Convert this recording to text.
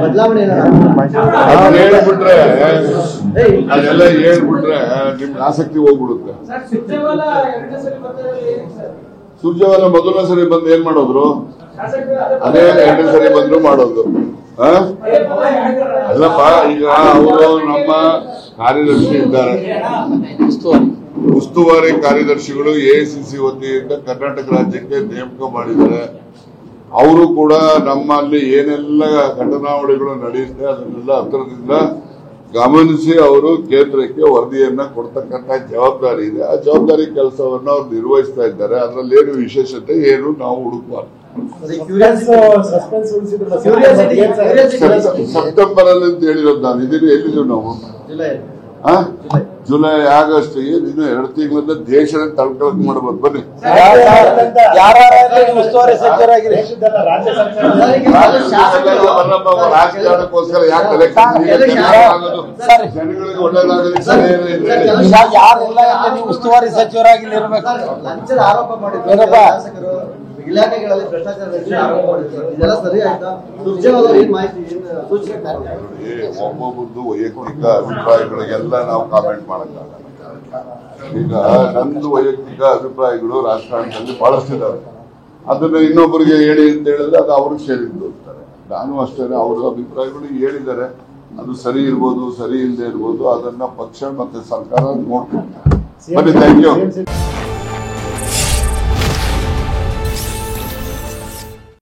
ಬದಲಾವಣೆ ಹೇಳ್ಬಿಟ್ರೆ ಅದೆಲ್ಲ ಹೇಳ್ಬಿಟ್ರೆ ನಿಮ್ಗೆ ಆಸಕ್ತಿ ಹೋಗ್ಬಿಡುತ್ತೆ. ಸುರ್ಜೇವಾಲ ಮೊದಲನೇ ಸರಿ ಬಂದು ಏನ್ ಮಾಡೋದ್ರು, ಅದೇ ಎರಡನೇ ಸರಿ ಬಂದ್ರು ಮಾಡೋದು. ಅಲ್ಲಪ್ಪ, ಈಗ ಅವರು ನಮ್ಮ ಕಾರ್ಯದರ್ಶಿ ಇದ್ದಾರೆ, ಉಸ್ತುವಾರಿ ಕಾರ್ಯದರ್ಶಿಗಳು ಎಐಸಿಸಿ ವತಿಯಿಂದ ಕರ್ನಾಟಕ ರಾಜ್ಯಕ್ಕೆ ನೇಮಕ ಮಾಡಿದ್ದಾರೆ. ಅವರು ಕೂಡ ನಮ್ಮಲ್ಲಿ ಏನೆಲ್ಲ ಘಟನಾವಳಿಗಳು ನಡೆಯುತ್ತೆ ಅದನ್ನೆಲ್ಲ ಹತ್ತಿರದಿಂದ ಗಮನಿಸಿ ಅವರು ಕೇಂದ್ರಕ್ಕೆ ವರದಿಯನ್ನ ಕೊಡ್ತಕ್ಕಂಥ ಜವಾಬ್ದಾರಿ ಇದೆ. ಆ ಜವಾಬ್ದಾರಿ ಕೆಲಸವನ್ನ ಅವ್ರು ನಿರ್ವಹಿಸ್ತಾ ಇದ್ದಾರೆ. ಅದರಲ್ಲಿ ಏನು ವಿಶೇಷತೆ ಏನು ನಾವು ಹುಡುಕಬಾರ್ದು. ಸೆಪ್ಟೆಂಬರ್ ಅಲ್ಲಿ ಅಂತ ಹೇಳಿರೋದು ನಾನು. ಇದೀನಿ ಎಲ್ಲಿದ್ದೀವಿ ನಾವು? ಜುಲೈ ಆಗಸ್ಟ್ ಇನ್ನು 2 ತಿಂಗಳಿಂದ ದೇಶದ ತಳ್ಕೊಳಕ್ ಮಾಡಬಹುದು. ಬನ್ನಿ, ರಾಜಕಾರಣಕ್ಕೋಸ್ಕರ ಯಾಕೆ ಜನಗಳಿಗೆ ಒಳ್ಳೆಯದಾಗಲಿ ಉಸ್ತುವಾರಿ ಸಚಿವರಾಗಿ ಲಂಚದ ಆರೋಪ ಮಾಡಿದ್ರು ಶಾಸಕರು, ಇಲಾಖೆಗಳಲ್ಲಿ ಭ್ರಷ್ಟಾಚಾರ ಆರೋಪ ಮಾಡಿದ್ರು. ಇದೆಲ್ಲ ಸರಿ ಆಯ್ತಾ? ಸುರ್ಜೇವಾಲ ಏನ್ ಮಾಹಿತಿ ಸೂಚನೆ? ಒಬ್ಬೊಬ್ಬರದ್ದು ವೈಯಕ್ತಿಕ ಅಭಿಪ್ರಾಯಗಳಿಗೆಲ್ಲ ನಾವು ಕಾಮೆಂಟ್ ಮಾಡಕ್ಕಾಗಲ್ಲ. ಈಗ ನಂದು ವೈಯಕ್ತಿಕ ಅಭಿಪ್ರಾಯಗಳು ರಾಜಕಾರಣದಲ್ಲಿ ಬಹಳಷ್ಟಿದ್ದಾವೆ. ಅದನ್ನ ಇನ್ನೊಬ್ಬರಿಗೆ ಹೇಳಿ ಅಂತ ಹೇಳಿದ್ರೆ ಅದು ಅವ್ರಿಗೆ ಸೇರಿದ್ದು ಅಂತಾರೆ. ನಾನು ಅಷ್ಟೇ, ಅವ್ರ ಅಭಿಪ್ರಾಯಗಳು ಹೇಳಿದ್ದಾರೆ. ಅದು ಸರಿ ಇರ್ಬೋದು, ಸರಿ ಇಲ್ಲದೆ ಇರ್ಬೋದು. ಅದನ್ನ ಪಕ್ಷ ಮತ್ತೆ ಸರ್ಕಾರ ನೋಡ್ಕೊಂಡು. ಬನ್ನಿ, ಥ್ಯಾಂಕ್ ಯು.